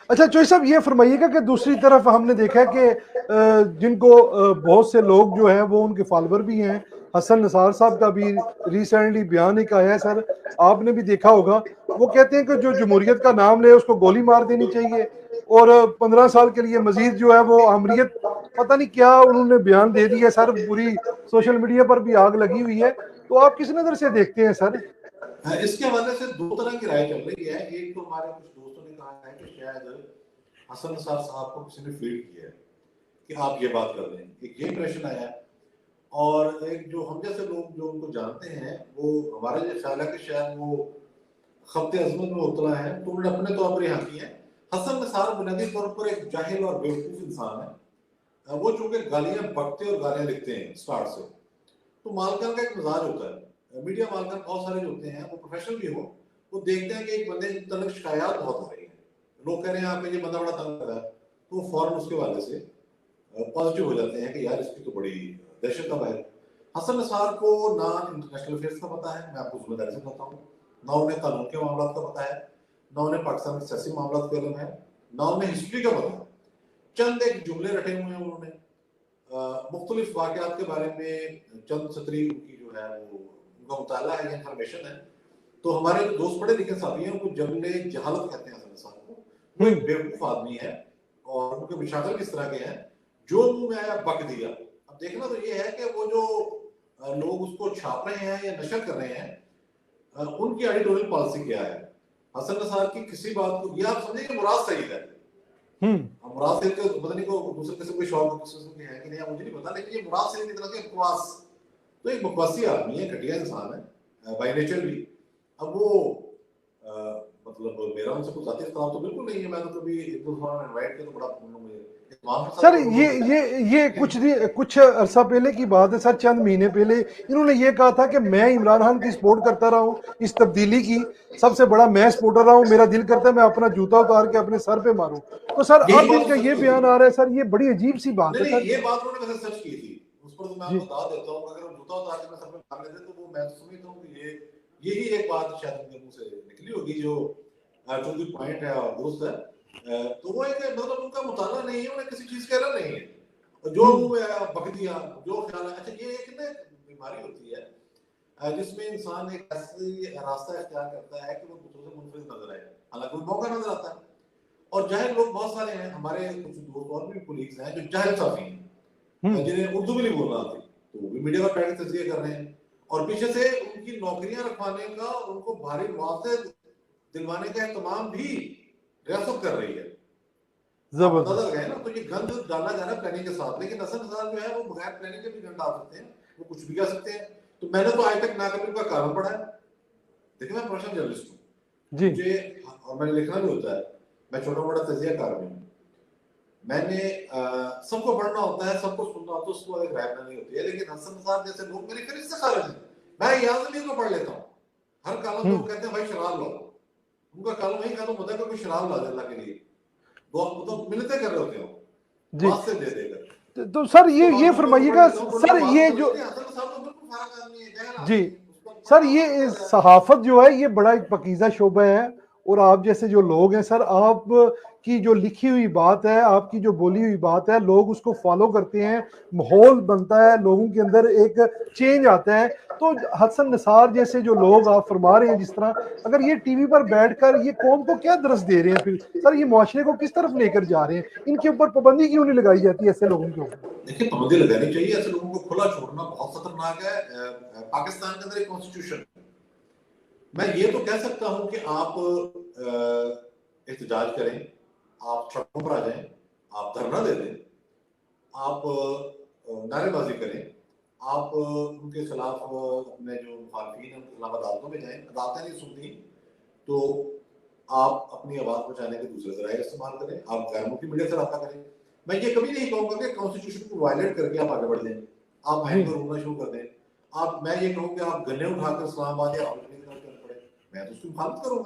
اچھا چوئی صاحب یہ فرمائیے گا کہ دوسری طرف ہم نے دیکھا ہے کہ جن کو بہت سے لوگ جو ہیں وہ ان کے فالوور بھی ہیں. حسن نثار صاحب کا بھی ریسنٹلی بیان ایک آیا ہے سر, آپ نے بھی دیکھا ہوگا. وہ کہتے ہیں کہ جو جمہوریت کا نام لے اس کو گولی مار دینی چاہیے, اور 15 سال کے لیے مزید جو ہے وہ آمریت, پتہ نہیں کیا انہوں نے بیان دے دیا سر. پوری سوشل میڈیا پر بھی آگ لگی ہوئی ہے. تو آپ کس نظر سے دیکھتے ہیں سر؟ اس کے حوالے سے دو طرح کی رائے چل رہی ہے. ایک تو ہمارے کچھ دوستوں نے کہا ہے کہ شاید حسن نثار صاحب کو کسی نے فیڈ کیا ہے کہ آپ یہ بات کر دیں, ایک یہ امپریشن آیا ہے. اور ایک جو ہم جیسے لوگ جو ان کو جانتے ہیں وہ ہمارا یہ خیال ہے کہ شاید وہ خبط عظمت میں مبتلا ہے, تو انہوں نے اپنے طور پر یہاں کی ہے. حسن نثار بنیادی طور پر ایک جاہل اور بیوقوف انسان ہے. وہ چونکہ گالیاں بکتے اور گالیاں لکھتے ہیں اسٹارٹ سے, تو مالکان کا ایک مزاج ہوتا ہے. میڈیا مالکان بہت سارے جو ہوتے ہیں وہ پروفیشنل بھی ہو, وہ دیکھتے ہیں کہ ایک بندے کی متعلق شکایات بہت آ رہی ہیں, لوگ کہہ رہے ہیں آپ کو یہ بندہ بڑا تنگ کر رہا ہے, تو وہ فوراً اس کے حوالے سے پازیٹیو ہو جاتے ہیں کہ یار اس کی تو بڑی دہشت کا باعث. حسن نثار کو نہ انٹرنیشنل افیئرس کا پتہ ہے, میں آپ کو ذمہ داری سے بتاتا ہوں, نہ انہیں قانون کے معاملات کا پتہ ہے, نہ انہیں پاکستان کے سیاسی معاملات کا علم ہے, نہ انہیں ہسٹری کا پتہ ہے. چند ایک جملے رٹے ہوئے ہیں انہوں نے, مختلف واقعات کے بارے میں چند سطری کی جو ہے وہ ان کا مطالعہ ہے, انفارمیشن ہے. تو ہمارے جو دوست پڑھے لکھے ساتھی ہیں وہ جملے جہالت کہتے ہیں حسن نثار کو. وہ ایک بیوقوف آدمی ہے, اور ان کے مشاغل کس طرح کے ہیں, جو منہ میں آیا بک دیا. اب دیکھنا تو یہ ہے کہ وہ جو لوگ اس کو چھاپ رہے ہیں یا نشر کر رہے ہیں, ان کی ایڈیٹوریل پالیسی کیا ہے. حسن نثار کی کسی بات کو یہ آپ سمجھیں کہ مراد سعید ہے. مراد سعید کا پتہ نہیں کو دوسرے کسی کوئی شوق کسی ہے کہ نہیں مجھے نہیں پتا, لیکن یہ مراد سعید کی طرح کے بکواس, تو ایک بکواسی آدمی ہے, گھٹیا انسان ہے بائی نیچر بھی. اب وہ مطلب میرا ان سے کوئی ذاتی اختلاف تو بالکل نہیں ہے. میں تو کبھی ایک دو دفعہ انوائٹ کیا تو بڑا سر یہ کچھ عرصہ پہلے کی بات ہے سر, چند مہینے پہلے انہوں نے یہ کہا تھا کہ میں عمران خان کی سپورٹ کرتا رہا ہوں, اس تبدیلی کی سب سے بڑا میں سپورٹر رہا ہوں, میرا دل کرتا ہے میں اپنا جوتا اتار کے اپنے سر پہ ماروں. تو سر اب ان کا یہ بیان آ رہا ہے سر, یہ بڑی عجیب سی بات ہے سر. یہ بات انہوں نے ویسے سچ کی تھی, اس پر تو میں آپ کو بتا دیتا ہوں. اگر جوتا اتار کے میں سر پہ مار لیتے تو وہ میں تو سمجھتا ہوں کہ یہی ایک بات شاید ان کے منہ سے نکلی ہوگی جو چونکہ پوائنٹ ہے اور درست ہے. تو وہ ایک مطلب ان کا مطالعہ نہیں ہے, انہیں کسی چیز کا علم نہیں ہے, جو منہ میں آیا بک دیا, جو خیال ہے. اچھا یہ ایک نا بیماری ہوتی ہے جس میں انسان ایک ایسی راستہ اختیار کرتا ہے کہ وہ دوسروں سے منفرد نظر آئے, حالانکہ وہ موقع نظر آتا ہے. اور جاہل لوگ بہت سارے ہیں, ہمارے کچھ دوست اور بھی کولیگز ہیں جو جاہل صافی ہیں, جنہیں اردو بھی نہیں بولنا آتی, تو وہ بھی میڈیا کا پہلے تجزیہ کر رہے ہیں, اور پیچھے سے ان کی نوکریاں رکھوانے کا اور ان کو بھاری معاوضے دلوانے کا اہتمام بھی ریاست کر رہی ہے. آپ اندازہ لگائیں نا, تو یہ گند ڈالا جا رہا ہے پلاننگ کے ساتھ. لیکن حسن نثار جو ہے وہ بغیر پلاننگ کے بھی گند ڈال سکتے ہیں, وہ کچھ بھی کر سکتے ہیں. تو میں نے تو آج تک ناقابل کا کارن پڑھا ہے. دیکھیں میں پروفیشنل جرنلسٹ ہوں, مجھے اور میں نے لکھنا بھی ہوتا ہے, میں چھوٹا موٹا تجزیہ کار بھی ہوں. میں نے سب کو پڑھنا ہوتا ہے, سب کو سننا ہوتا ہے, اس کو ایک رائے نہیں ہوتی ہے. لیکن حسن نثار جیسے لوگ میری فہرست سے خارج ہیں, میں یاد نہیں کو پڑھ لیتا ہوں. ہر کالم میں وہ کہتے ہیں بھائی شراب لاؤ, ان کا کالم وہی کالم ہوتا ہے کہ کوئی شراب لا دے اللہ کے لیے, بہت منتیں کر رہے ہوتے ہیں واسطے دے دے کر. تو سر یہ فرمائیے گا سر, یہ جو جی سر یہ صحافت جو ہے یہ بڑا ایک پاکیزہ شعبہ ہے, اور آپ جیسے جو لوگ ہیں سر, آپ کی جو لکھی ہوئی بات ہے, آپ کی جو بولی ہوئی بات ہے, لوگ اس کو فالو کرتے ہیں, ماحول بنتا ہے, لوگوں کے اندر ایک چینج آتا ہے. تو حسن نثار جیسے جو لوگ آپ فرما رہے ہیں جس طرح, اگر یہ ٹی وی پر بیٹھ کر یہ قوم کو کیا درس دے رہے ہیں پھر سر, یہ معاشرے کو کس طرف لے کر جا رہے ہیں, ان کے اوپر پابندی کیوں نہیں لگائی جاتی ایسے لوگوں کے اوپر؟ دیکھیں پابندی لگانی چاہیے, ایسے لوگوں کو کھلا چھوڑنا بہت خطرناک ہے. پاکستان کے اندر ایک کانسٹیٹیوشن, میں یہ تو کہہ سکتا ہوں کہ آپ احتجاج کریں, آپ سڑکوں پر آ جائیں, آپ دھرنا دے دیں, آپ نعرے بازی کریں, آپ ان کے خلاف اپنے جو مخالفین ہیں ان کے خلاف عدالتوں میں جائیں, عدالتیں نہیں سنتی تو آپ اپنی آواز پہنچانے کے دوسرے ذرائع استعمال کریں, آپ غیر ملکی میڈیا سے رابطہ کریں. میں یہ کبھی نہیں کہوں گا کہ کانسٹیٹیوشن کو وائلیٹ کر کے آپ آگے بڑھ جائیں, آپ ہینگ پر ہونا شروع کر دیں. آپ میں یہ کہوں کہ آپ گنے اٹھا کر اسلام آباد یا میں تو اس کی مخالفت کروں گا.